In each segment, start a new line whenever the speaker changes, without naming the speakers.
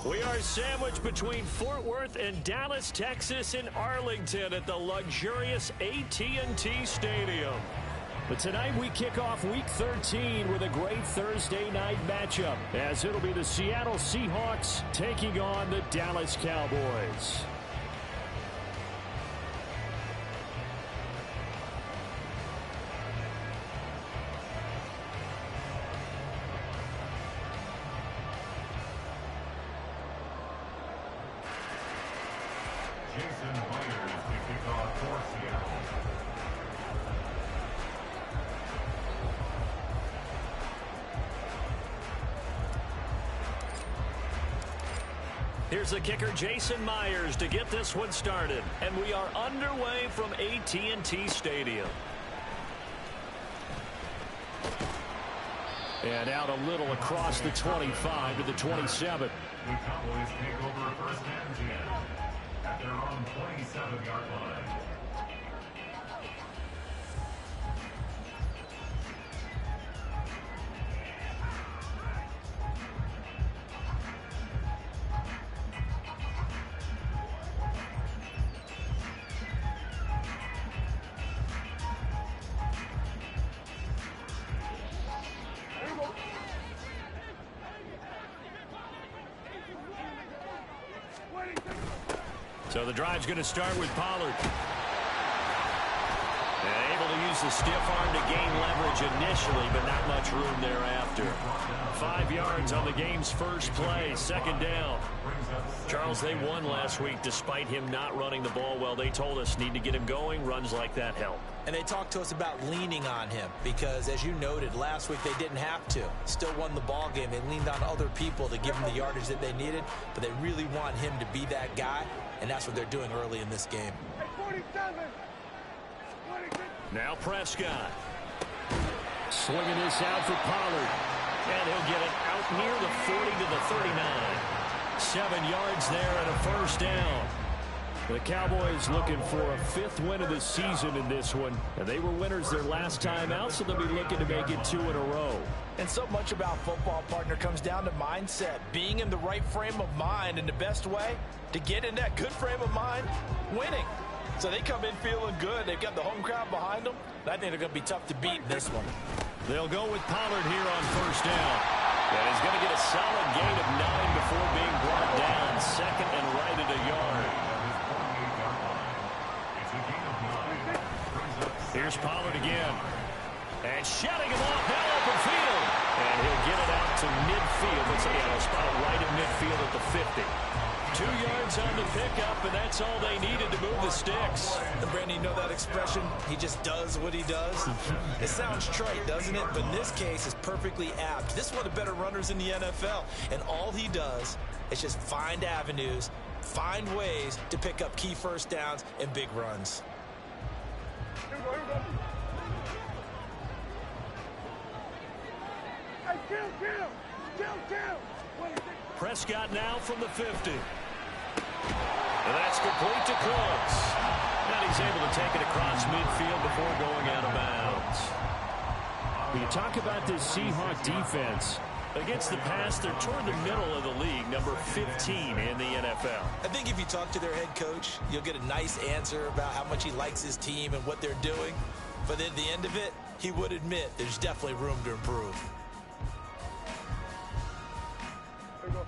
We are sandwiched between Fort Worth and Dallas, Texas, and Arlington at the luxurious AT&T Stadium. But tonight we kick off Week 13 with a great Thursday night matchup, as it'll be the Seattle Seahawks taking on the Dallas Cowboys. Here's the kicker, Jason Myers, to get this one started. And we are underway from AT&T Stadium. And out a little across the 25 to the 27.
The Cowboys take over first and 10 at their own 27-yard line.
So the drive's going to start with Pollard. And able to use the stiff arm to gain leverage initially, but not much room thereafter. 5 yards on the game's first play, second down. Charles, they won last week despite him not running the ball well. They told us need to get him going. Runs like that help.
And they talked to us about leaning on him because, as you noted, last week they didn't have to. Still won the ball game. They leaned on other people to give them the yardage that they needed, but they really want him to be that guy, and that's what they're doing early in this game.
Now Prescott. Slinging this out for Pollard. And he'll get it out near the 40 to the 39. 7 yards there and a first down. The Cowboys looking for a 5th win of the season in this one. And they were winners their last time out, so they'll be looking to make it 2 in a row.
And so much about football, partner, comes down to mindset. Being in the right frame of mind, and the best way to get in that good frame of mind, winning. So they come in feeling good. They've got the home crowd behind them. I think they're going to be tough to beat in this one.
They'll go with Pollard here on first down. And he's going to get a solid gain of 9 before being brought down. Second and right at a yard. Here's Pollard again. And shutting him off now open field. And he'll get it out to midfield. Looks like he'll spot it right at midfield at the 50. 2 yards on the pickup, and that's all they needed to move the sticks.
And Brandon, you know that expression? He just does what he does. It sounds trite, doesn't it? But in this case, it's perfectly apt. This is one of the better runners in the NFL. And all he does is just find avenues, find ways to pick up key first downs and big runs.
Here we go. Hey, kill.
Prescott now from the 50. And that's complete to close. And he's able to take it across midfield before going out of bounds. When you talk about this Seahawk defense, against the pass, they're toward the middle of the league, number 15 in the NFL.
I think if you talk to their head coach, you'll get a nice answer about how much he likes his team and what they're doing. But at the end of it, he would admit there's definitely room to improve.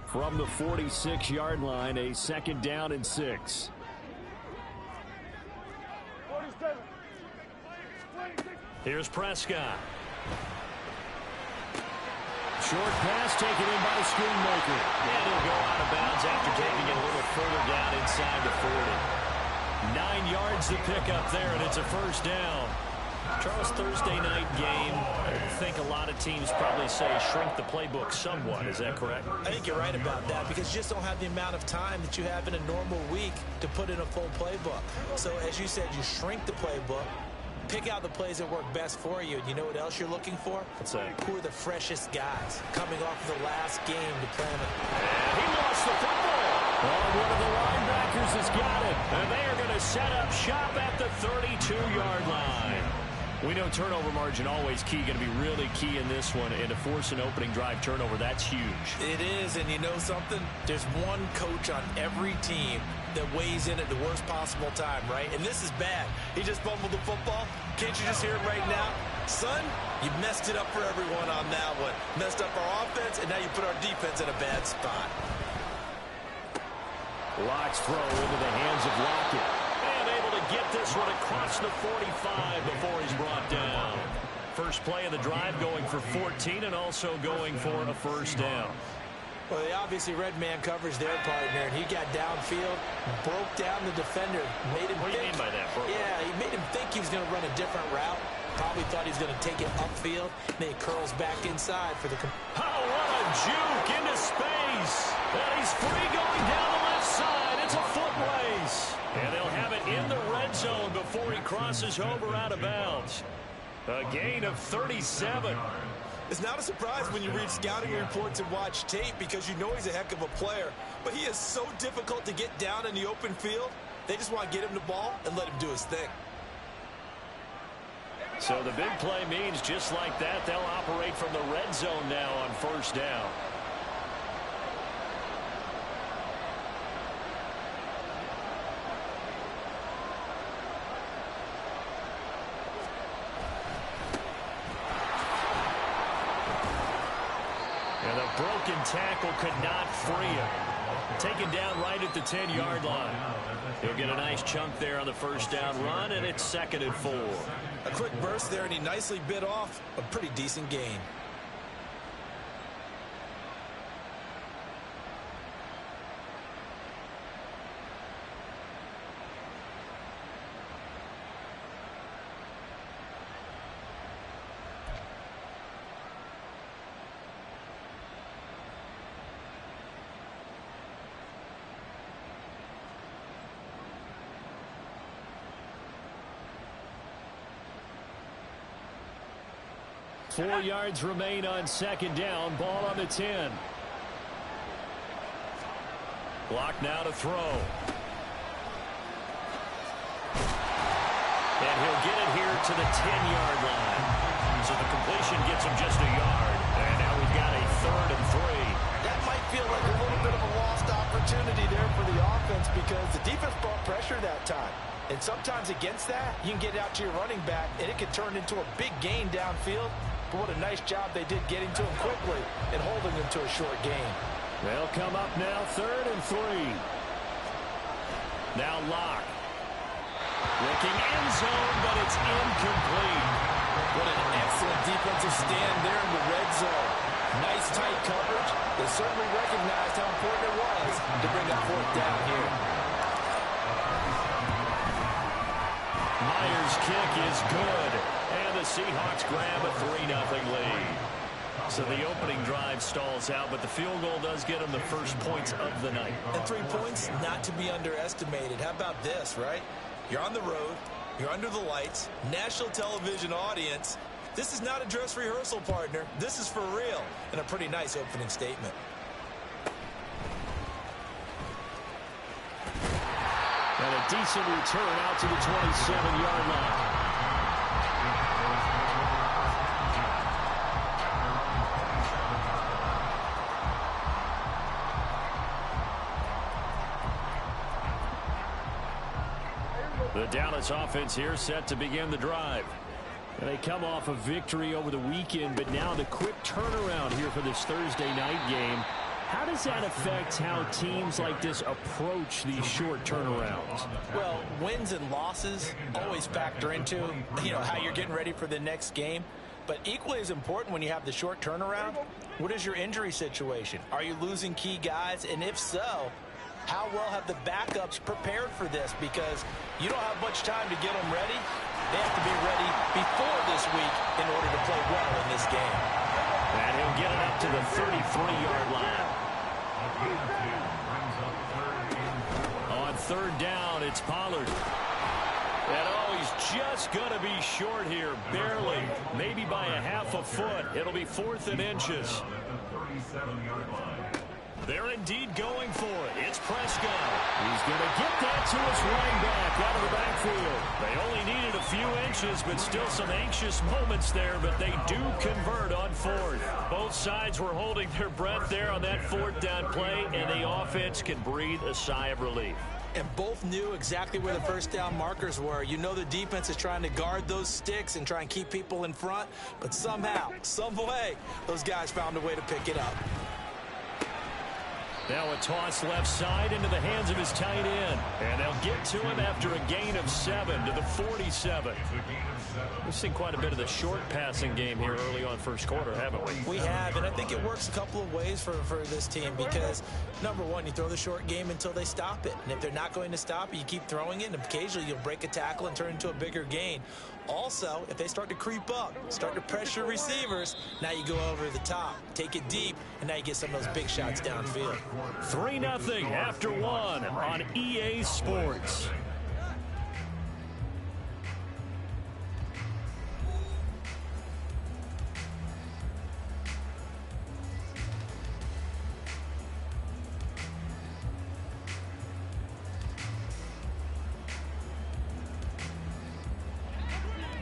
From the 46-yard line, a second down and 6. Here's Prescott. Short pass taken in by Schoonmaker. And he'll go out of bounds after taking it a little further down inside the 40. 9 yards to pick up there, and it's a first down. Charles, Thursday night game, I think a lot of teams probably say shrink the playbook somewhat. Is that correct?
I think you're right about that because you just don't have the amount of time that you have in a normal week to put in a full playbook. So, as you said, you shrink the playbook, pick out the plays that work best for you. And you know what else you're looking for?
What's that?
Who are the freshest guys coming off of the last game to play them?
And he lost the football. Oh, one of the linebackers has got it. And they are going to set up shop at the 32-yard line. We know turnover margin always key, going to be really key in this one. And to force an opening drive turnover, that's huge.
It is, and you know something? There's one coach on every team that weighs in at the worst possible time, right? And this is bad. He just fumbled the football. Can't you just hear it right now? Son, you messed it up for everyone on that one. Messed up our offense, and now you put our defense in a bad spot.
Lock's throw into the hands of Lockett. And able to get this one across the 45 before he's brought down. First play of the drive going for 14 and also going for a first down.
Well, they obviously read man coverage their partner, and he got downfield, broke down the defender, made him
What do you mean by that, bro?
Yeah, he made him think he was going to run a different route. Probably thought he was going to take it upfield. Then he curls back inside for the...
Oh, what a juke into space. And he's free going down the left side. It's a foot race. And they'll have it in the red zone before he crosses over out of bounds. A gain of 37.
It's not a surprise when you read scouting reports and watch tape because you know he's a heck of a player. But he is so difficult to get down in the open field. They just want to get him the ball and let him do his thing.
So the big play means just like that, they'll operate from the red zone now on first down. And the broken tackle could not free him. Taken down right at the 10-yard line. He'll get a nice chunk there on the first down run, and it's 2nd and 4.
A quick burst there, and he nicely bit off a pretty decent gain.
Four yards remain on second down. Ball on the 10. Block now to throw. And he'll get it here to the 10-yard line. So the completion gets him just a yard. And now we've got a 3rd and 3.
That might feel like a little bit of a lost opportunity there for the offense because the defense brought pressure that time. And sometimes against that, you can get out to your running back, and it can turn into a big gain downfield. But what a nice job they did getting to him quickly and holding him to a short gain.
They'll come up now 3rd and 3. Now Locke. Looking end zone, but it's incomplete.
What an excellent defensive stand there in the red zone. Nice tight coverage. They certainly recognized how important it was to bring up 4th down here.
Myers' kick is good. And the Seahawks grab a 3-0 lead. So the opening drive stalls out, but the field goal does get them the first points of the night.
And 3 points, not to be underestimated. How about this, right? You're on the road. You're under the lights. National television audience. This is not a dress rehearsal, partner. This is for real. And a pretty nice opening statement.
And a decent return out to the 27-yard line. The Dallas offense here set to begin the drive. And they come off a victory over the weekend, but now the quick turnaround here for this Thursday night game. How does that affect how teams like this approach these short turnarounds?
Well, wins and losses always factor into, how you're getting ready for the next game. But equally as important when you have the short turnaround, what is your injury situation? Are you losing key guys? And if so, how well have the backups prepared for this? Because you don't have much time to get them ready. They have to be ready before this week in order to play well in this game.
And he'll get it up to the 33-yard line. On 3rd down, it's Pollard. And he's just going to be short here, barely, maybe by a half a foot. It'll be 4th and inches. They're indeed going for it. It's Prescott. He's going to get that to his running back out of the backfield. They only needed a few inches, but still some anxious moments there, but they do convert on fourth. Both sides were holding their breath there on that fourth down play, and the offense can breathe a sigh of relief.
And both knew exactly where the first down markers were. You know the defense is trying to guard those sticks and try and keep people in front, but somehow, some way, those guys found a way to pick it up.
Now a toss left side into the hands of his tight end. And they'll get to him after a gain of 7 to the 47. We've seen quite a bit of the short passing game here early on first quarter, haven't we?
We have, and I think it works a couple of ways for this team because, number one, you throw the short game until they stop it. And if they're not going to stop it, you keep throwing it, and occasionally you'll break a tackle and turn into a bigger gain. Also, if they start to creep up, start to pressure receivers, now you go over the top, take it deep, and now you get some of those big shots downfield.
3-0 after 1 on EA Sports.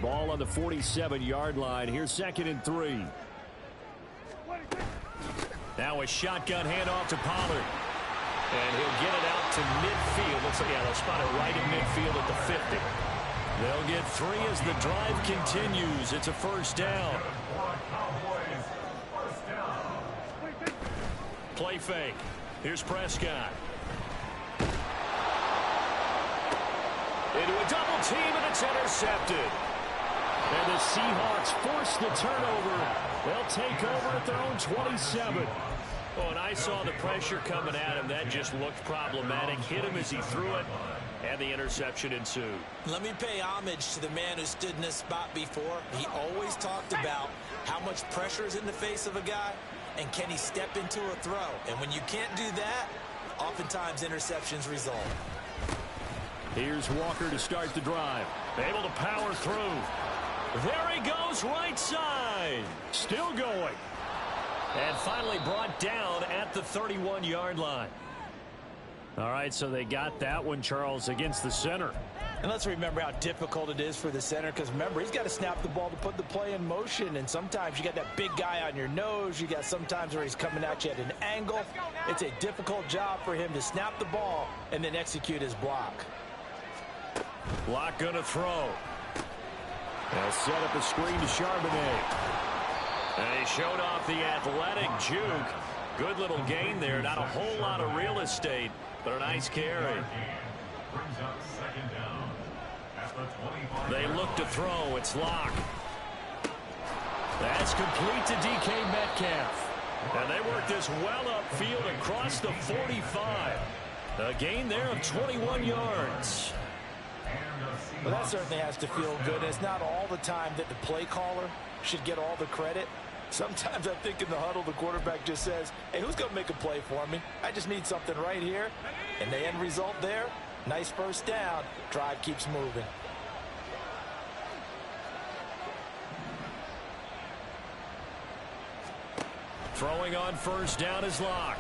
Ball on the 47-yard line. Here's 2nd and 3. Now a shotgun handoff to Pollard. And he'll get it out to midfield. Looks like, yeah, they'll spot it right in midfield at the 50. They'll get 3 as the drive continues. It's a first down. Play fake. Here's Prescott. Into a double team, and it's intercepted. And the Seahawks force the turnover. They'll take over at their own 27. Oh, and I saw the pressure coming at him. That just looked problematic. Hit him as he threw it, and the interception ensued.
Let me pay homage to the man who stood in this spot before. He always talked about how much pressure is in the face of a guy, and can he step into a throw. And when you can't do that, oftentimes interceptions result.
Here's Walker to start the drive. Able to power through. There he goes, right side. Still going. And finally brought down at the 31-yard line. All right, so they got that one, Charles, against the center.
And let's remember how difficult it is for the center, because remember, he's got to snap the ball to put the play in motion, and sometimes you got that big guy on your nose. You got sometimes where he's coming at you at an angle. It's a difficult job for him to snap the ball and then execute his block.
Block going to throw. They'll set up a screen to Charbonnet. And he showed off the athletic juke. Good little gain there. Not a whole lot of real estate, but a nice carry. They look to throw. It's Locke. That's complete to DK Metcalf. And they work this well upfield across the 45. A gain there of 21 yards.
Well, that certainly has to feel good. It's not all the time that the play caller should get all the credit. Sometimes I think in the huddle, the quarterback just says, hey, who's going to make a play for me? I just need something right here. And the end result there, nice first down. Drive keeps moving.
Throwing on first down is Locke.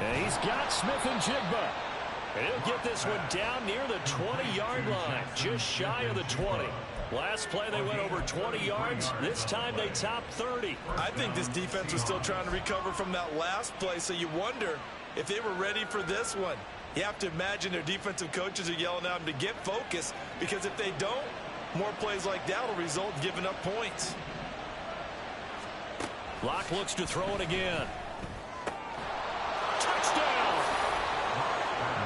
And he's got Smith and Jigba. And he'll get this one down near the 20-yard line, just shy of the 20. Last play they went over 20 yards. This time they topped 30.
I think this defense was still trying to recover from that last play, so you wonder if they were ready for this one. You have to imagine their defensive coaches are yelling at them to get focused, because if they don't, more plays like that will result in giving up points.
Locke looks to throw it again. Touchdown!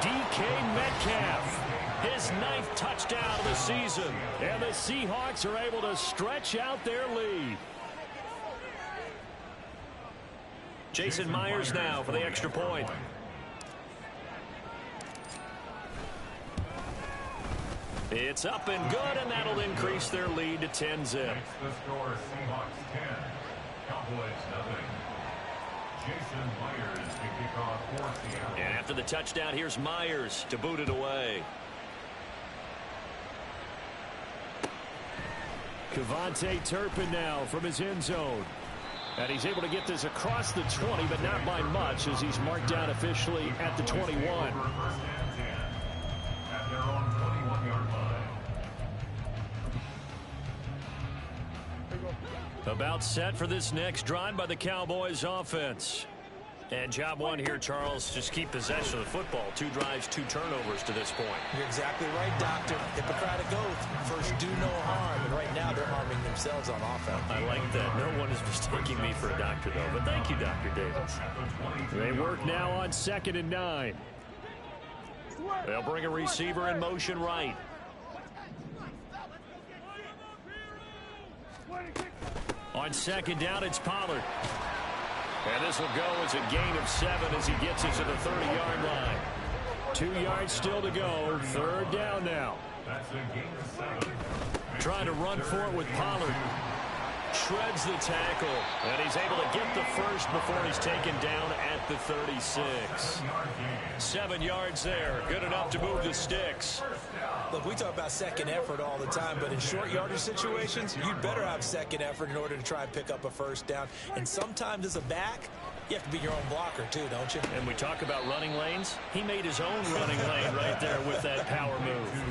DK Metcalf. His 9th touchdown of the season. And the Seahawks are able to stretch out their lead. Jason Myers now for the extra point. It's up and good, and that'll increase their lead to 10-zip.
The score, Seahawks 10, Cowboys nothing. Jason Myers to kick off for Seattle.
And after the touchdown, here's Myers to boot it away. Kevontae Turpin now from his end zone. And he's able to get this across the 20, but not by much, as he's marked down officially at the 21.
First and 10 at their own 21-yard line.
About set for this next drive by the Cowboys offense. And job one here, Charles, just keep possession of the football. 2 drives, 2 turnovers to this point.
You're exactly right, Doctor. Hippocratic oath. First, do no harm. And right now, they're harming themselves on offense.
I like that. No one is mistaking me for a doctor, though. But thank you, Dr. Davis. They work now on 2nd and 9. They'll bring a receiver in motion right. On 2nd down, it's Pollard. And this will go as a gain of 7 as he gets it to the 30-yard line. 2 yards still to go. 3rd down now.
That's a gain of 7.
Trying to run for it with Pollard. Shreds the tackle. And he's able to get the first before he's taken down at the 36. 7 yards there. Good enough to move the sticks.
Look, we talk about second effort all the time, but in short yardage situations, you'd better have second effort in order to try and pick up a first down. And sometimes as a back, you have to be your own blocker too, don't you?
And we talk about running lanes. He made his own running lane right there with that power move.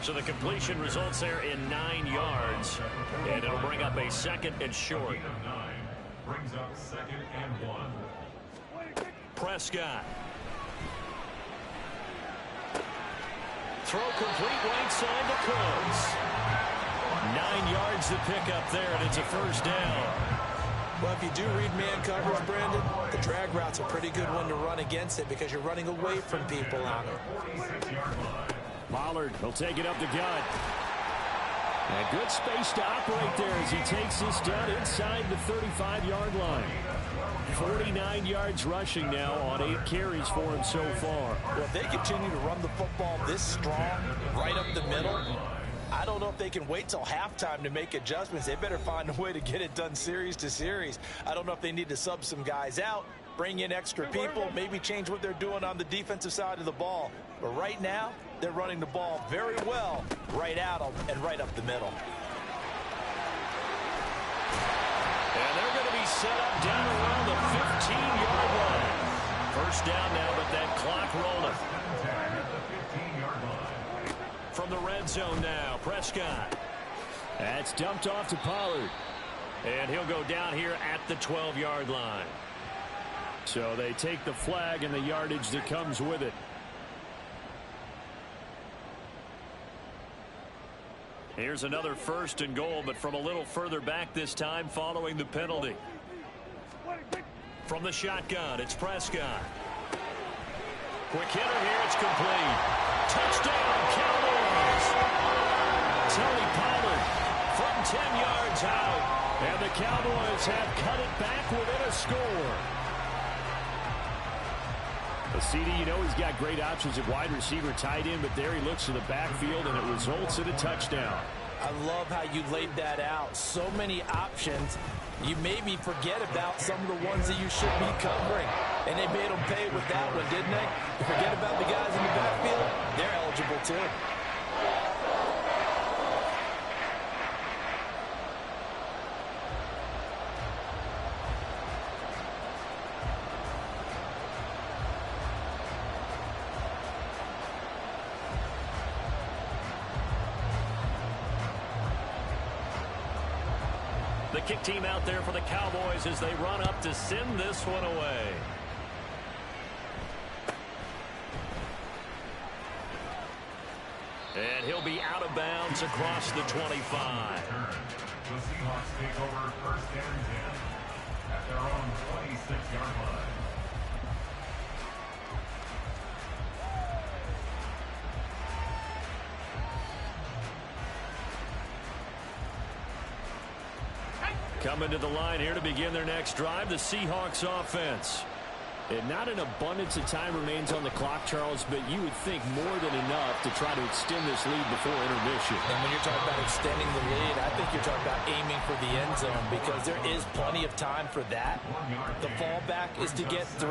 So the completion results there in 9 yards. And it'll bring up a 2nd and short.
Gain of 9 brings up 2nd and 1.
Prescott. Throw complete right side to Coates. 9 yards to pick up there, and it's a first down.
Well, if you do read man coverage, Brandon, the drag route's a pretty good one to run against it because you're running away from people on it.
Pollard will take it up the gut. And good space to operate there as he takes this down inside the 35-yard line. 49 yards rushing now on 8 carries for him so far.
Well, if they continue to run the football this strong, right up the middle, I don't know if they can wait till halftime to make adjustments. They better find a way to get it done series to series. I don't know if they need to sub some guys out, bring in extra people, maybe change what they're doing on the defensive side of the ball. But right now, they're running the ball very well right at them and right up the middle.
And they're going to be set up down around the 15-yard line. First down now, but that clock rolling. From the red zone now, Prescott. That's dumped off to Pollard. And he'll go down here at the 12-yard line. So they take the flag and the yardage that comes with it. Here's another 1st and goal, but from a little further back this time following the penalty. From the shotgun, it's Prescott. Quick hitter here, it's complete. Touchdown, Cowboys! Tony Pollard from 10 yards out. And the Cowboys have cut it back within a score. CD, you know he's got great options at wide receiver, tight end, but there he looks to the backfield, and it results in a touchdown.
I love how you laid that out. So many options. You maybe forget about some of the ones that you should be covering. And they made them pay with that one, didn't they? You forget about the guys in the backfield. They're eligible, too.
The kick team out there for the Cowboys as they run up to send this one away. And he'll be out of bounds across the 25.
The Seahawks take over 1st and 10 at their own 26-yard line.
Coming to the line here to begin their next drive, the Seahawks offense. And not an abundance of time remains on the clock, Charles, but you would think more than enough to try to extend this lead before intermission.
And when you're talking about extending the lead, I think you're talking about aiming for the end zone because there is plenty of time for that. The fallback is to get 3.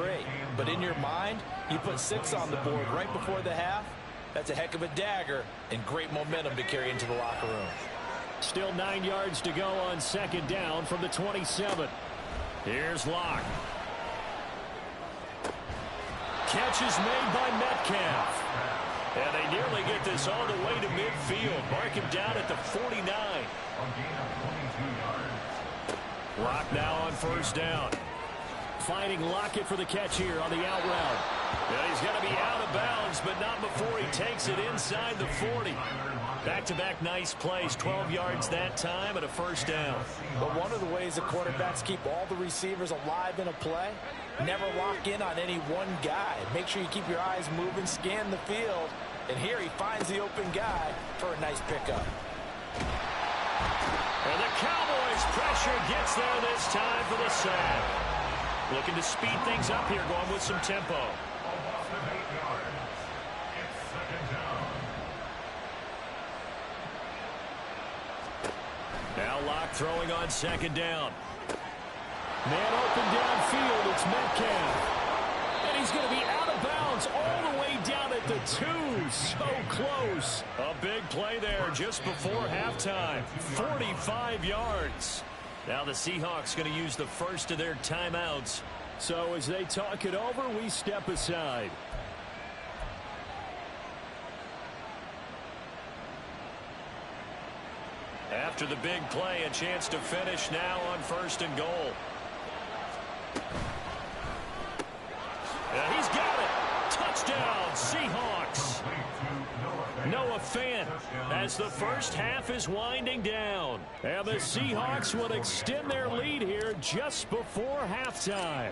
But in your mind, you put 6 on the board right before the half. That's a heck of a dagger and great momentum to carry into the locker room.
Still 9 yards to go on 2nd down from the 27. Here's Locke. Catch is made by Metcalf. And they nearly get this all the way to midfield. Mark him down at the 49. Locke now on first down. Finding Lockett for the catch here on the out route. And he's going to be out of bounds, but not before he takes it inside the 40. Back-to-back nice plays, 12 yards that time and a first down.
But one of the ways the quarterbacks keep all the receivers alive in a play, never lock in on any one guy. Make sure you keep your eyes moving, scan the field. And here he finds the open guy for a nice pickup.
And the Cowboys' pressure gets there this time for the sack. Looking to speed things up here, going with some tempo. Now Locke throwing on second down. Man open downfield, it's Metcalf. And he's going to be out of bounds all the way down at the 2. So close. A big play there just before halftime. 45 yards. Now the Seahawks going to use the first of their timeouts. So as they talk it over, we step aside. After the big play, a chance to finish now on first and goal. And he's got it. Touchdown, Seahawks. Noah Fant as the first half is winding down. And the Seahawks will extend their lead here just before halftime.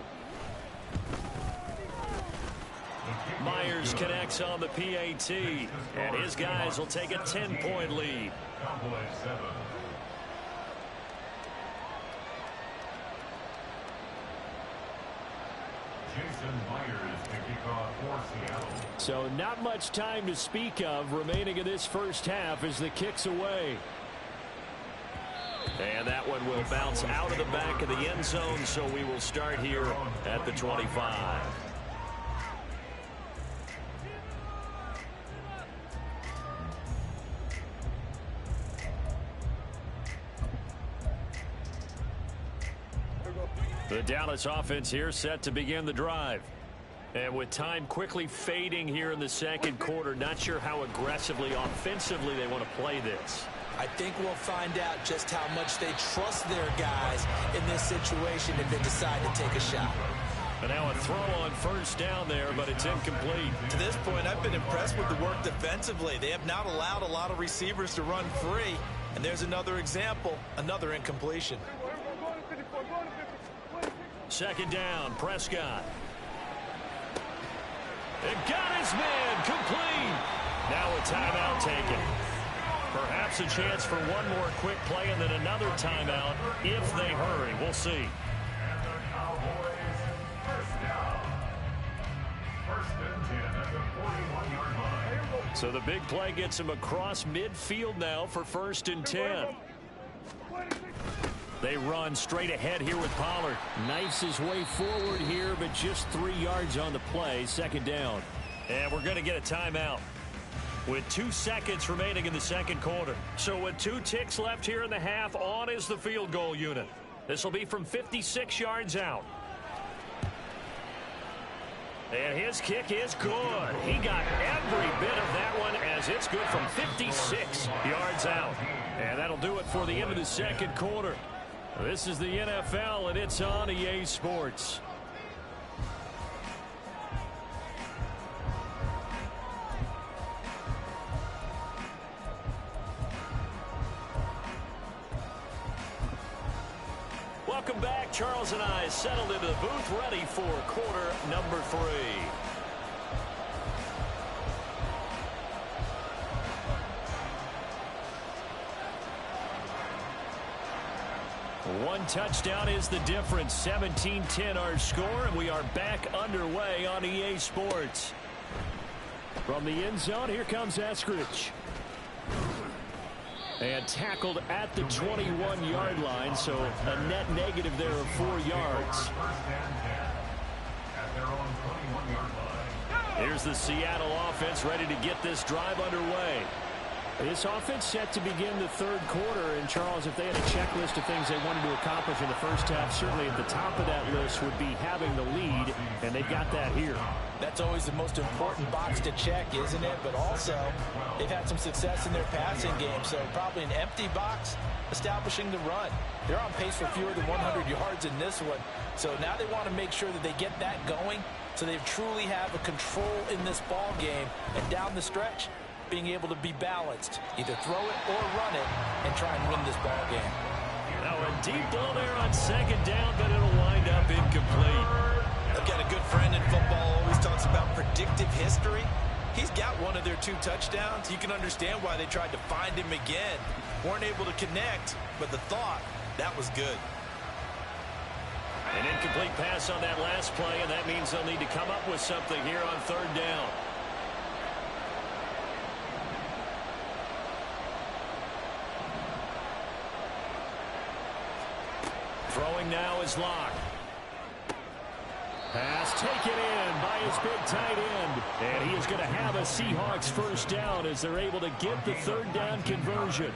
Myers connects on the PAT, and his guys will take a 10-point lead. So not much time to speak of remaining in this first half as the kick's away. And that one will bounce out of the back of the end zone, so we will start here at the 25. The Dallas offense here set to begin the drive. And with time quickly fading here in the second quarter, not sure how aggressively, offensively they want to play this.
I think we'll find out just how much they trust their guys in this situation if they decide to take a shot.
And now a throw on first down there, but it's incomplete.
To this point, I've been impressed with the work defensively. They have not allowed a lot of receivers to run free. And there's another example, another incompletion.
Second down, Prescott. It got his man complete. Now a timeout taken. Perhaps a chance for one more quick play and then another timeout if they hurry. We'll see. So the big play gets him across midfield now for 1st and 10. They run straight ahead here with Pollard. Knifes his way forward here, but just 3 yards on the play. Second down. And we're going to get a timeout with 2 seconds remaining in the second quarter. So with 2 ticks left here in the half, on is the field goal unit. This will be from 56 yards out. And his kick is good. He got every bit of that one as it's good from 56 yards out. And that'll do it for the end of the second quarter. This is the NFL, and it's on EA Sports. Welcome back. Charles and I settled into the booth, ready for quarter number 3. One touchdown is the difference. 17-10 our score, and we are back underway on EA Sports. From the end zone, here comes Eskridge. And tackled at the 21-yard line, so a net negative there of 4 yards. Here's the Seattle offense ready to get this drive underway. This offense set to begin the third quarter. And, Charles, if they had a checklist of things they wanted to accomplish in the first half, certainly at the top of that list would be having the lead, and they've got that here.
That's always the most important box to check, isn't it? But also, they've had some success in their passing game, so probably an empty box establishing the run. They're on pace for fewer than 100 yards in this one, so now they want to make sure that they get that going so they truly have a control in this ball game, and down the stretch, being able to be balanced, either throw it or run it, and try and win this ball game.
Now a deep ball there on second down, but it'll wind up incomplete.
I've got a good friend in football, always talks about predictive history. He's got one of their 2 touchdowns. You can understand why they tried to find him again. Weren't able to connect, but the thought, that was good.
An incomplete pass on that last play, and that means they'll need to come up with something here on third down. Throwing now is Locke. Pass taken in by his big tight end. And he is going to have a Seahawks first down as they're able to get the third down conversion.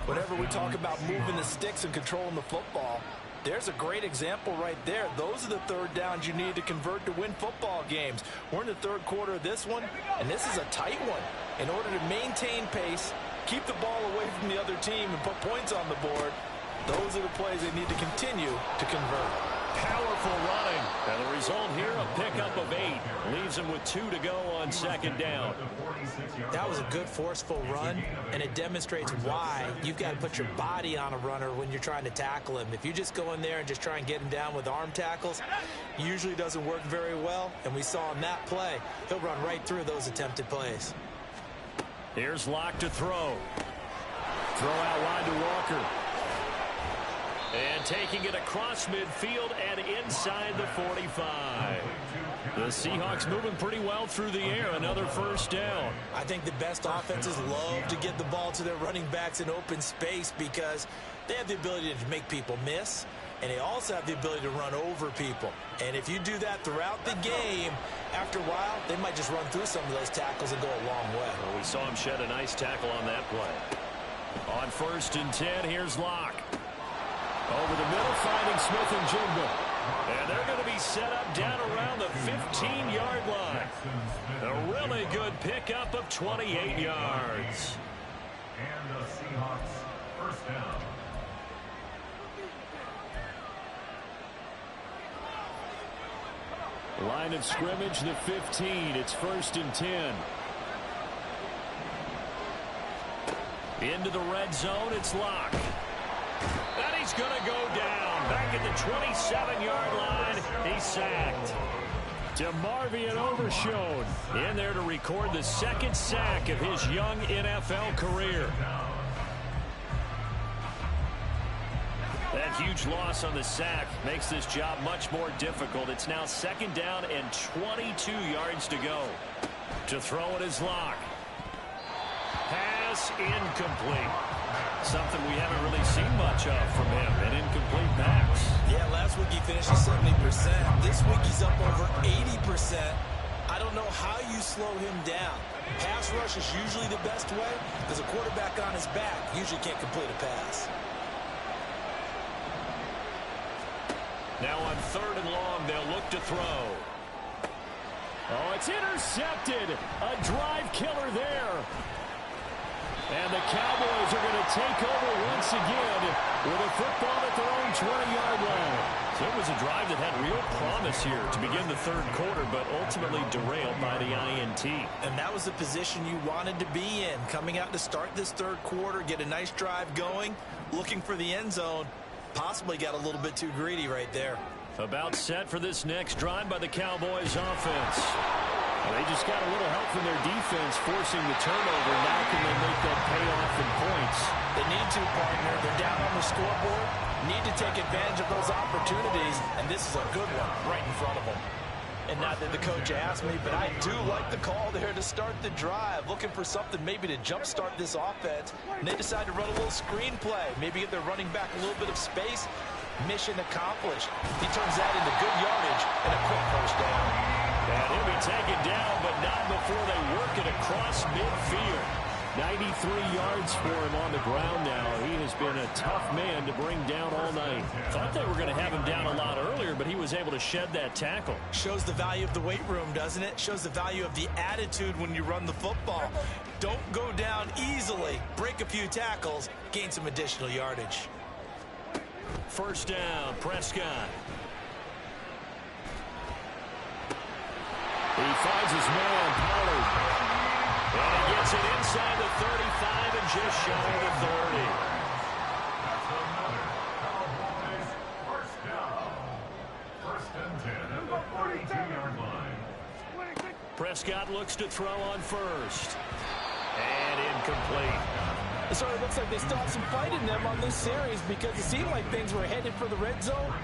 Whenever we talk about moving the sticks and controlling the football, there's a great example right there. Those are the third downs you need to convert to win football games. We're in the third quarter of this one, and this is a tight one. In order to maintain pace, keep the ball away from the other team, and put points on the board, those are the plays they need to continue to convert.
Powerful running. And the result here, a pickup of 8. Leaves them with 2 to go on second down.
That was a good forceful run, and it demonstrates why you've got to put your body on a runner when you're trying to tackle him. If you just go in there and just try and get him down with arm tackles, usually doesn't work very well. And we saw in that play, he'll run right through those attempted plays.
Here's Locke to throw. Throw out wide to Walker. And taking it across midfield and inside the 45. The Seahawks moving pretty well through the air. Another first down.
I think the best offenses love to get the ball to their running backs in open space because they have the ability to make people miss, and they also have the ability to run over people. And if you do that throughout the game, after a while, they might just run through some of those tackles and go a long way.
Well, we saw him shed a nice tackle on that play. On 1st and 10, here's Locke. Over the middle, finding Smith and Jigba. And they're going to be set up down around the 15-yard line. A really good pickup of 28 yards.
And the Seahawks first down.
Line of scrimmage, the 15. It's 1st and 10. Into the red zone, it's Locke. And he's going to go down. Back at the 27-yard line, he's sacked. DeMarvion Overshown in there to record the second sack of his young NFL career. That huge loss on the sack makes this job much more difficult. It's now 2nd down and 22 yards to go. To throw it is Locke. Pass incomplete. Something we haven't really seen much of from him, an incomplete pass.
Yeah, last week he finished at 70%. This week he's up over 80%. I don't know how you slow him down. Pass rush is usually the best way because a quarterback on his back usually can't complete a pass.
Now on 3rd and long, they'll look to throw. Oh, it's intercepted. A drive killer there. And the Cowboys are going to take over once again with a football at their own 20-yard line. So it was a drive that had real promise here to begin the third quarter, but ultimately derailed by the INT.
And that was the position you wanted to be in, coming out to start this third quarter, get a nice drive going, looking for the end zone. Possibly got a little bit too greedy right there.
About set for this next drive by the Cowboys offense. Well, they just got a little help from their defense forcing the turnover. Now can they make that pay off in points?
They need to, partner. They're down on the scoreboard. Need to take advantage of those opportunities, and this is a good one right in front of them. And not that the coach asked me, but I do like the call there to start the drive. Looking for something maybe to jumpstart this offense. And they decide to run a little screen play. Maybe get their running back a little bit of space. Mission accomplished. He turns that into good yardage and a quick first down.
And he'll be taken down, but not before they work it across midfield. 93 yards for him on the ground now. He has been a tough man to bring down all night. Thought they were going to have him down a lot earlier, but he was able to shed that tackle.
Shows the value of the weight room, doesn't it? Shows the value of the attitude when you run the football. Don't go down easily. Break a few tackles. Gain some additional yardage.
First down, Prescott. He finds his man, Pollard. And he gets it inside the 35 and just shy of the 30.
That's another Cowboys first down. First and 10 at the 42-yard line.
Prescott looks to throw on first. And incomplete.
It sort of looks like they still have some fight in them on this series because it seemed like things were headed for the red zone.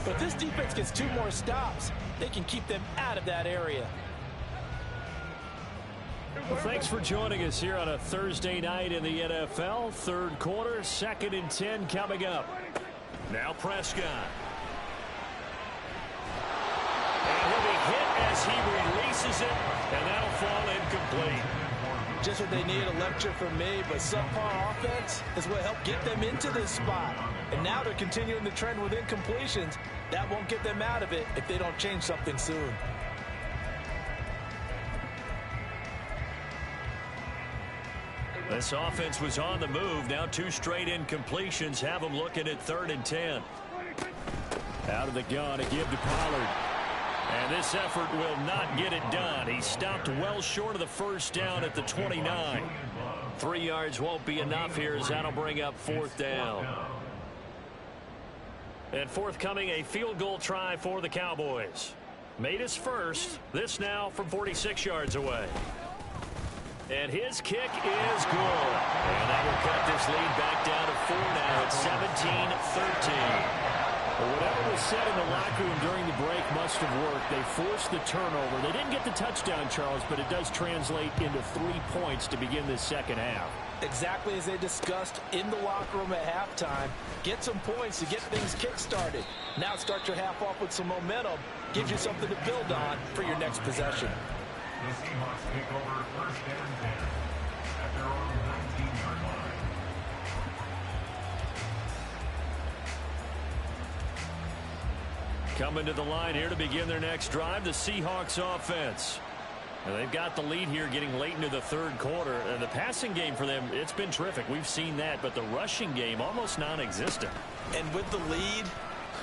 But if this defense gets 2 more stops, they can keep them out of that area.
Well, thanks for joining us here on a Thursday night in the NFL. Third quarter, 2nd and 10 coming up. Now Prescott. And he'll be hit as he releases it, and that'll fall incomplete.
Just what they need, a lecture from me, but subpar offense is what helped get them into this spot. And now they're continuing the trend with incompletions. That won't get them out of it if they don't change something soon.
This offense was on the move. Now 2 straight incompletions have them looking at 3rd and 10. Out of the gun, a give to Pollard. And this effort will not get it done. He stopped well short of the first down at the 29. 3 yards won't be enough here as that'll bring up 4th down. And forthcoming, a field goal try for the Cowboys. Made his first. This now from 46 yards away. And his kick is good. And that will cut this lead back down to 4 now at 17-13. Well, whatever was said in the locker room during the break must have worked. They forced the turnover. They didn't get the touchdown, Charles, but it does translate into 3 points to begin this second half.
Exactly as they discussed in the locker room at halftime. Get some points to get things kick-started. Now start your half off with some momentum. Gives you something to build on for your next possession.
The Seahawks take over first and 10 at their own 19-yard line.
Coming to the line here to begin their next drive, the Seahawks offense. And they've got the lead here getting late into the 3rd quarter. And the passing game for them, it's been terrific. We've seen that, but the rushing game almost non-existent.
And with the lead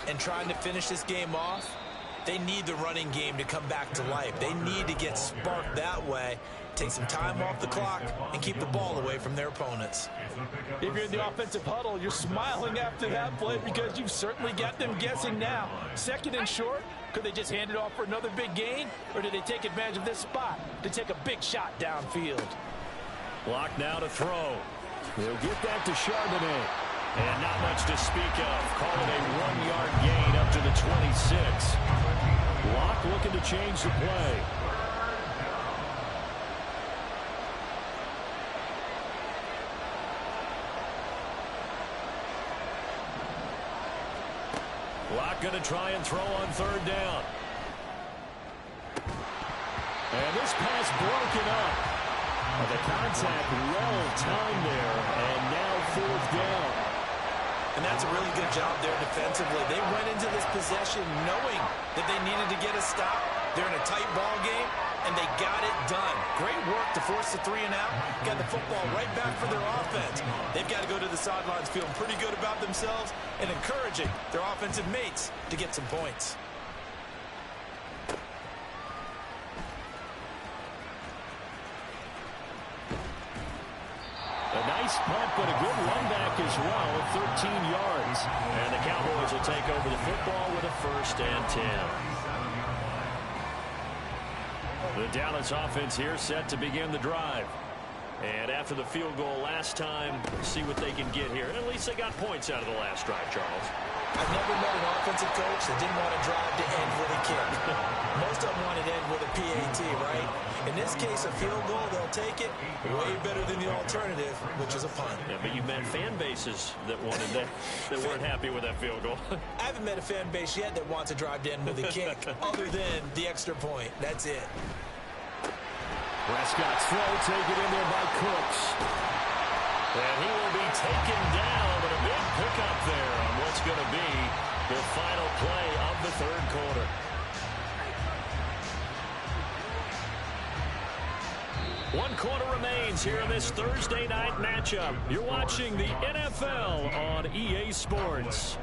and trying to finish this game off, they need the running game to come back to life. They need to get sparked that way, take some time off the clock, and keep the ball away from their opponents.
If you're in the offensive huddle, you're smiling after that play because you've certainly got them guessing now. 2nd and short, could they just hand it off for another big gain? Or did they take advantage of this spot to take a big shot downfield?
Block now to throw. He'll get that to Charbonnet. And not much to speak of. Call it a 1-yard gain up to the 26. Locke looking to change the play. Locke going to try and throw on 3rd down. And this pass broken up. The contact well timed there. And now 4th down.
And that's a really good job there defensively. They went into this possession knowing that they needed to get a stop. They're in a tight ball game, and they got it done. Great work to force the 3 and out. Got the football right back for their offense. They've got to go to the sidelines feeling pretty good about themselves and encouraging their offensive mates to get some points.
A nice punt, but a good run back as well at 13 yards. And the Cowboys will take over the football with a 1st and 10. The Dallas offense here set to begin the drive. And after the field goal last time, see what they can get here. And at least they got points out of the last drive, Charles.
I've never met an offensive coach that didn't want to drive to end with a kick. Most of them want to end with a PAT, right? In this case, a field goal, they'll take it. Way better than the alternative, which is a punt.
Yeah, but you met fan bases that wanted that weren't happy with that field goal.
I haven't met a fan base yet that wants to drive to end with a kick, other than the extra point. That's it.
Prescott's throw taken in there by Cooks. And he will be taken down, but a big pickup there on what's going to be the final play of the third quarter. One quarter remains here in this Thursday night matchup. You're watching the NFL on EA Sports.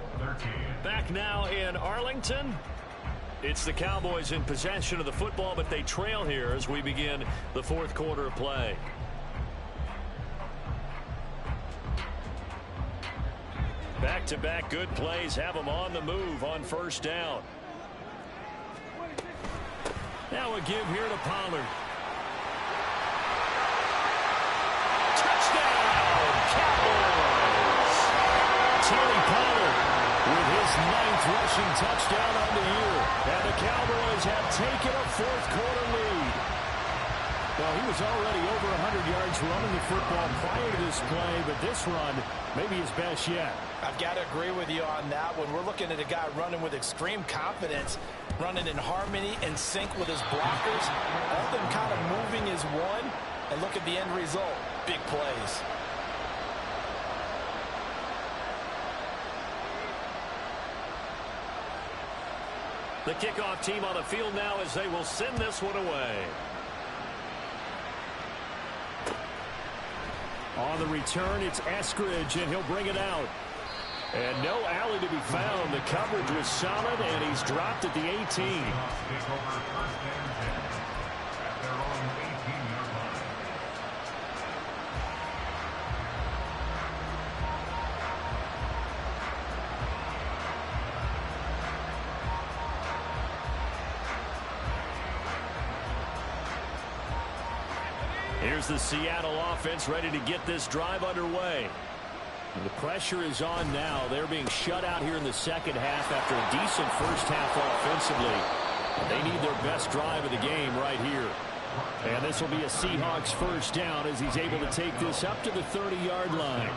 Back now in Arlington. It's the Cowboys in possession of the football, but they trail here as we begin the fourth quarter of play. Back-to-back good plays have them on the move on first down. Now a give here to Pollard. Touchdown, Cowboys! Tony Pollard with his 9th rushing touchdown on the year. And the Cowboys have taken a fourth quarter lead. Well, he was already over 100 yards running the football prior to this play, but this run may be his best yet.
I've got to agree with you on that one. We're looking at a guy running with extreme confidence, running in harmony and sync with his blockers. All of them kind of moving as one. And look at the end result. Big plays.
The kickoff team on the field now as they will send this one away. On the return, it's Eskridge, and he'll bring it out. And no alley to be found. The coverage was solid, and he's dropped at the 18. Here's the Seattle offense ready to get this drive underway. The pressure is on now. They're being shut out here in the second half after a decent first half offensively. They need their best drive of the game right here. And this will be a Seahawks first down as he's able to take this up to the 30-yard line.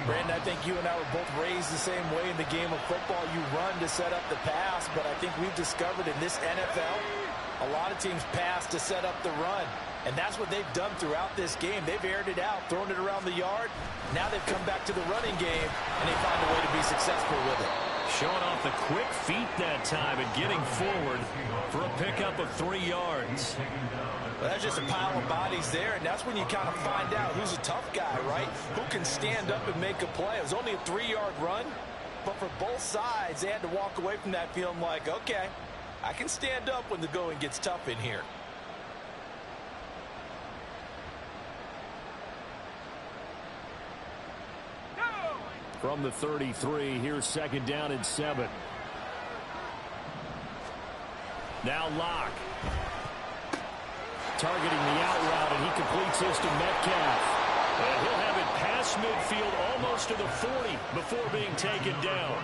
Brandon, I think you and I were both raised the same way in the game of football. You run to set up the pass, but I think we've discovered in this NFL, a lot of teams pass to set up the run. And that's what they've done throughout this game. They've aired it out, thrown it around the yard. Now they've come back to the running game, and they find a way to be successful with it.
Showing off the quick feet that time and getting forward for a pickup of 3 yards.
Well, that's just a pile of bodies there, and that's when you kind of find out who's a tough guy, right? Who can stand up and make a play. It was only a 3-yard run, but for both sides, they had to walk away from that feeling like, okay, I can stand up when the going gets tough in here.
From the 33, here's second down and 7. Now Locke. Targeting the out route, and he completes this to Metcalf. And he'll have it past midfield almost to the 40 before being taken down.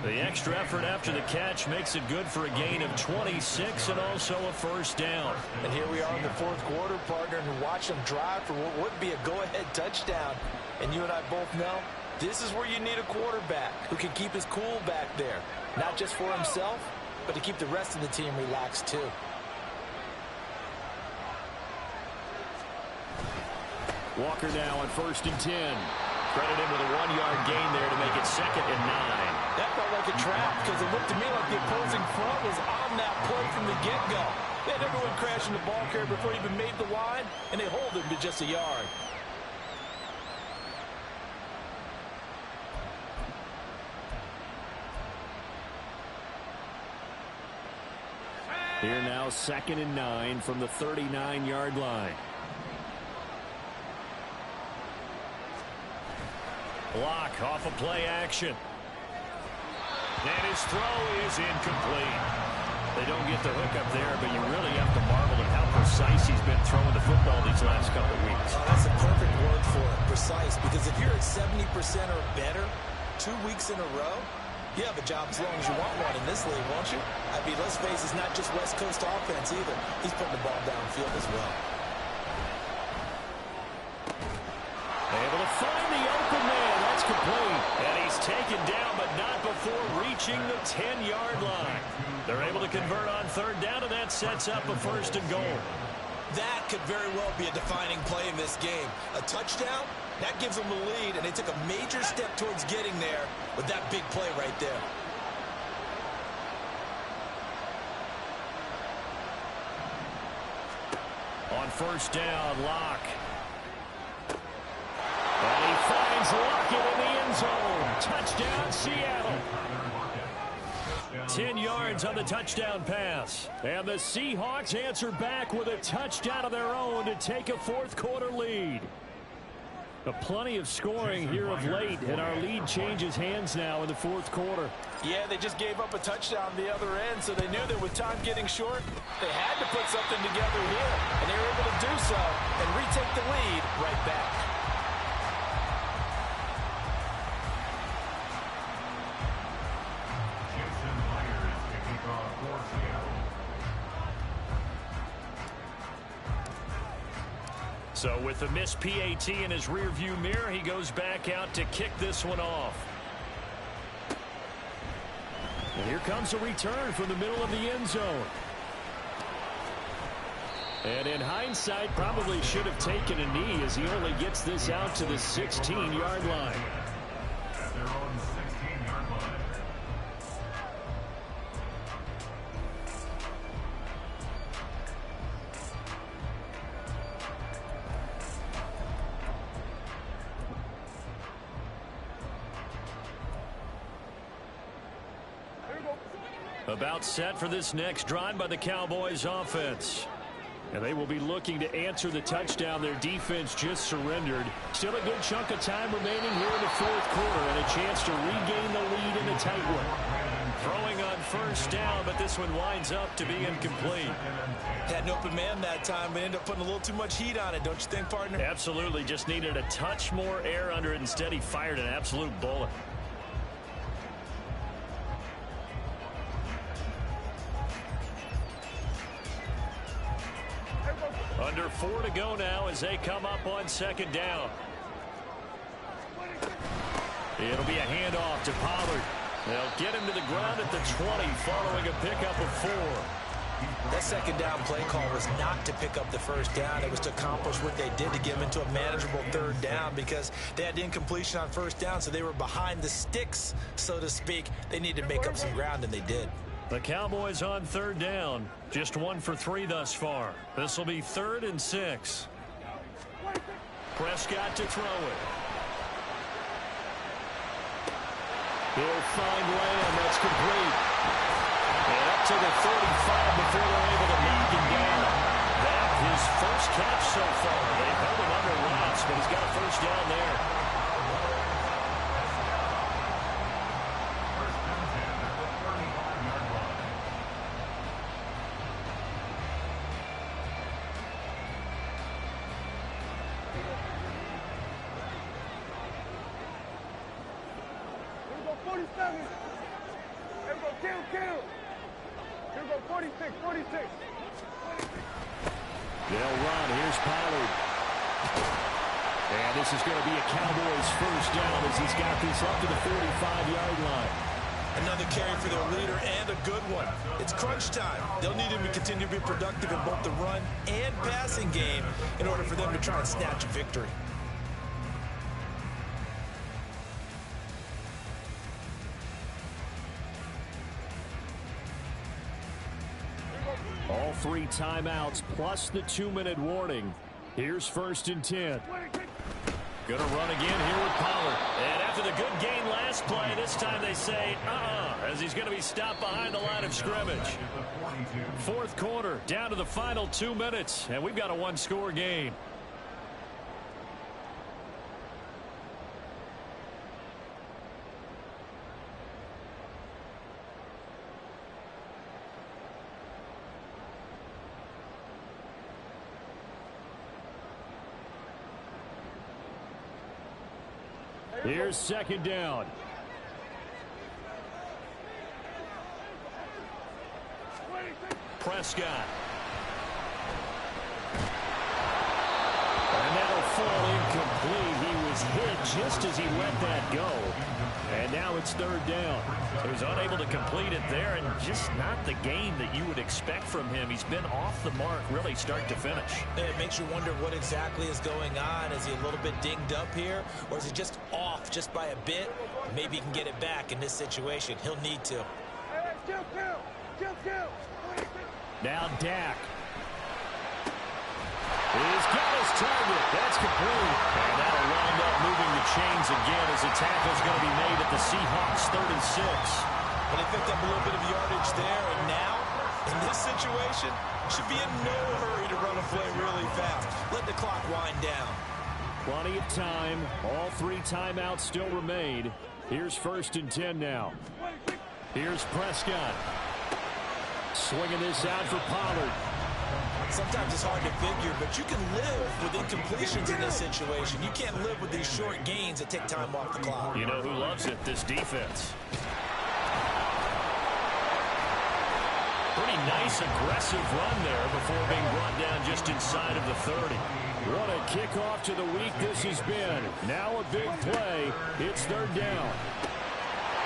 The extra effort after the catch makes it good for a gain of 26 and also a first down.
And here we are in the fourth quarter, partner, and watch them drive for what would be a go-ahead touchdown. And you and I both know this is where you need a quarterback who can keep his cool back there. Not just for himself, but to keep the rest of the team relaxed too.
Walker now on 1st and 10. Credit him with a 1-yard gain there to make it 2nd and 9.
That felt like a trap because it looked to me like the opposing front was on that play from the get-go. They had everyone crashing the ball carrier before he even made the line, and they hold him to just a yard.
Here now 2nd and 9 from the 39-yard line. Block off of play action. And his throw is incomplete. They don't get the hook up there, but you really have to marvel at how precise he's been throwing the football these last couple of weeks.
That's a perfect word for it, precise, because if you're at 70% or better 2 weeks in a row, you have a job as long as you want one in this league, won't you? I mean, let's face it, it's not just West Coast offense either. He's putting the ball downfield as well.
Able to find the open man. That's complete. And he's taken down, but not before reaching the 10-yard line. They're able to convert on 3rd down, and that sets up a 1st and goal.
That could very well be a defining play in this game. A touchdown, that gives them the lead, and they took a major step towards getting there with that big play right there.
On first down, Locke. And he finds Lockett in the end zone. Touchdown, Seattle. 10 yards on the touchdown pass. And the Seahawks answer back with a touchdown of their own to take a fourth-quarter lead. Plenty of scoring here of late, and our lead changes hands now in the fourth quarter.
Yeah, they just gave up a touchdown on the other end, so they knew that with time getting short, they had to put something together here, and they were able to do so and retake the lead right back.
So with the missed PAT in his rearview mirror, he goes back out to kick this one off. And here comes a return from the middle of the end zone. And in hindsight, probably should have taken a knee as he only gets this out to the 16-yard line.
At their own 16-yard line.
About set for this next drive by the Cowboys offense. And they will be looking to answer the touchdown their defense just surrendered. Still a good chunk of time remaining here in the fourth quarter and a chance to regain the lead in a tight one. Throwing on first down, but this one winds up to be incomplete.
Had an open man that time, but ended up putting a little too much heat on it, don't you think, partner?
Absolutely. Just needed a touch more air under it. Instead, he fired an absolute bullet. Under 4 to go now as they come up on second down. It'll be a handoff to Pollard. They'll get him to the ground at the 20 following a pickup of 4.
That second down play call was not to pick up the first down. It was to accomplish what they did to get them into a manageable third down because they had incompletion on first down, so they were behind the sticks, so to speak. They needed to make up some ground, and they did.
The Cowboys on third down. Just 1 for 3 thus far. This will be 3rd and 6. Prescott to throw it. He'll find Lamb. That's complete. And up to the 35 before they're able to knock him down. That his first catch so far. They've held him under wraps, but he's got a first down there. They'll run. Here's Pollard. And this is going to be a Cowboys first down as he's got this up to the 45-yard line.
Another carry for their leader and a good one. It's crunch time. They'll need him to continue to be productive in both the run and passing game in order for them to try and snatch a victory.
All 3 timeouts plus the 2-minute warning. Here's 1st and 10. Gonna run again here with Pollard. And after the good gain last play, this time they say, as he's gonna be stopped behind the line of scrimmage. Fourth quarter, down to the final 2 minutes, and we've got a 1-score game. Here's second down. Prescott. And that'll fall incomplete. He was hit just as he let that go. And now it's third down. So he's unable to complete it there, and just not the game that you would expect from him. He's been off the mark really start to finish.
It makes you wonder what exactly is going on. Is he a little bit dinged up here, or is he just off just by a bit? Maybe he can get it back in this situation. He'll need to.
Now Dak. He's got his target. That's complete. And that'll wind up moving the chains again as a tackle's going to be made at the Seahawks 3rd and 6.
But he picked up a little bit of yardage there, and now, in this situation, should be in no hurry to run a play really fast. Let the clock wind down.
Plenty of time. All 3 timeouts still remain. Here's 1st and 10 now. Here's Prescott. Swinging this out for Pollard.
Sometimes it's hard to figure, but you can live with incompletions in this situation. You can't live with these short gains that take time off the clock.
You know who loves it? This defense. Pretty nice, aggressive run there before being brought down just inside of the 30. What a kickoff to the week this has been. Now a big play. It's 3rd down.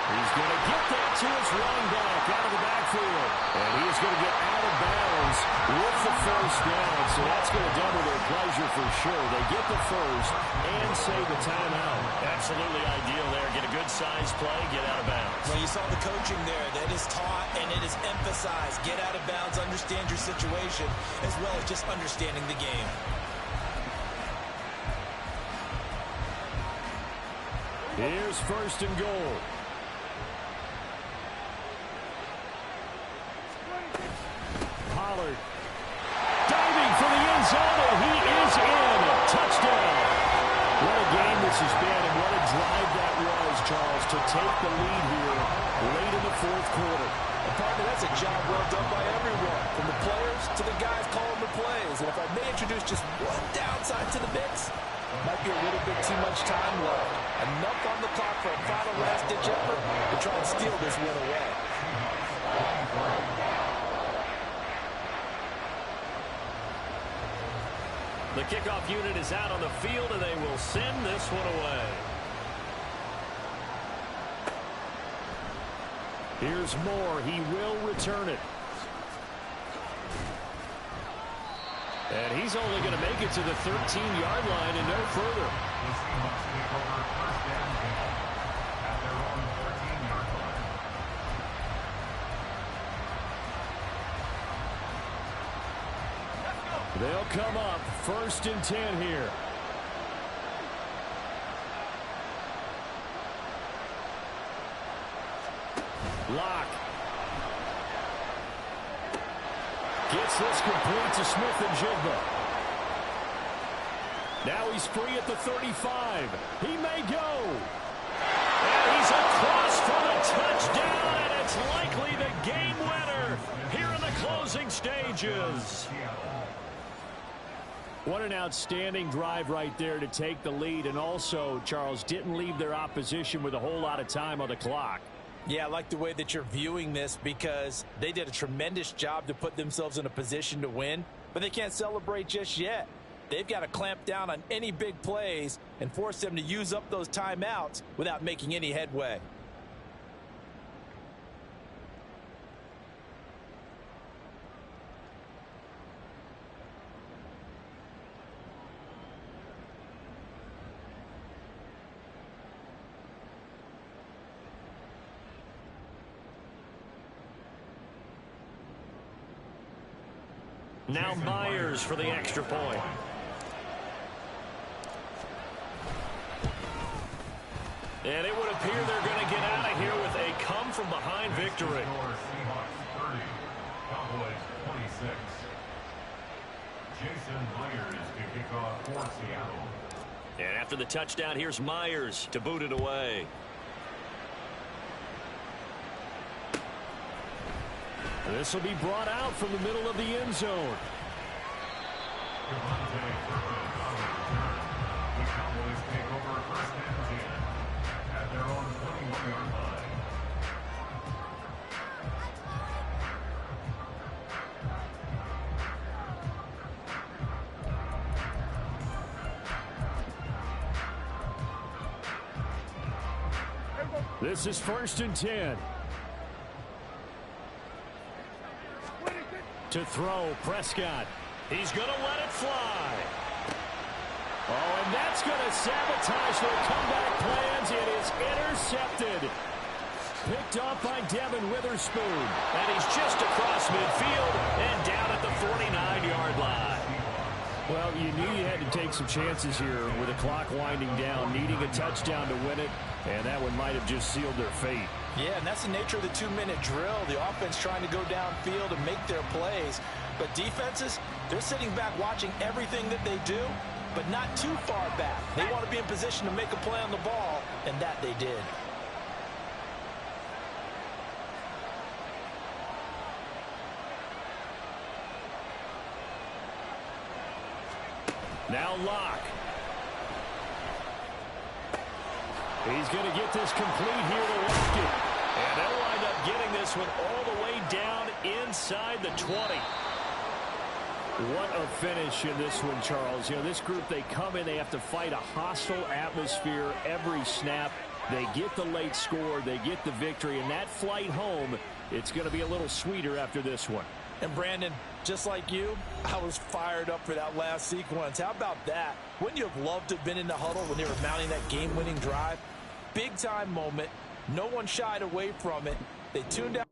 He's going to get that to his running back out of the backfield. And he is going to get out of bounds with the 1st down. So that's going to double their pleasure for sure. They get the 1st and save the timeout. Absolutely ideal there. Get a good size play, get out of bounds.
Well, you saw the coaching there. That is taught and it is emphasized. Get out of bounds, understand your situation, as well as just understanding the game.
Here's 1st and goal. Pollard diving for the end zone, and he is in. Touchdown. What a game this has been, and what a drive that was, Charles, to take the lead here late in the 4th quarter.
And partner, that's a job well done by everyone, from the players to the guys calling the plays. And if I may introduce just one downside to the mix, might be a little bit too much time left. Enough on the clock for a final last-ditch effort to try and steal this win away.
The kickoff unit is out on the field, and they will send this one away. Here's Moore. He will return it. And he's only going to make it to the 13-yard line and no further. They'll come up 1st and 10 here. Lock. Gets this complete to Smith and Jigba. Now he's free at the 35. He may go. And he's across for the touchdown, and it's likely the game winner here in the closing stages. What an outstanding drive right there to take the lead, and also, Charles, didn't leave their opposition with a whole lot of time on the clock.
Yeah, I like the way that you're viewing this because they did a tremendous job to put themselves in a position to win, but they can't celebrate just yet. They've got to clamp down on any big plays and force them to use up those timeouts without making any headway.
Now Myers for the extra point. And it would appear they're going to get out of here with a come-from-behind victory.
Seahawks 30, Cowboys 26. Jason Myers to kick off for Seattle.
And after the touchdown, here's Myers to boot it away. This will be brought out from the middle of the end zone.
The Cowboys take over 1st and 10 at their own 21-yard line.
This is 1st and 10. To throw, Prescott. He's going to let it fly. Oh, and that's going to sabotage their comeback plans. It is intercepted. Picked off by Devin Witherspoon. And he's just across midfield and down at the 49-yard line. Well, you knew you had to take some chances here with the clock winding down, needing a touchdown to win it, and that one might have just sealed their fate.
Yeah, and that's the nature of the 2-minute drill. The offense trying to go downfield and make their plays. But defenses, they're sitting back watching everything that they do, but not too far back. They want to be in position to make a play on the ball, and that they did.
Now Locke. He's going to get this complete here to Lockett. And they'll wind up getting this one all the way down inside the 20. What a finish in this one, Charles. You know, this group, they come in, they have to fight a hostile atmosphere every snap. They get the late score, they get the victory, and that flight home, it's going to be a little sweeter after this one.
And Brandon, just like you, I was fired up for that last sequence. How about that? Wouldn't you have loved to have been in the huddle when they were mounting that game-winning drive? Big-time moment. No one shied away from it. They tuned out.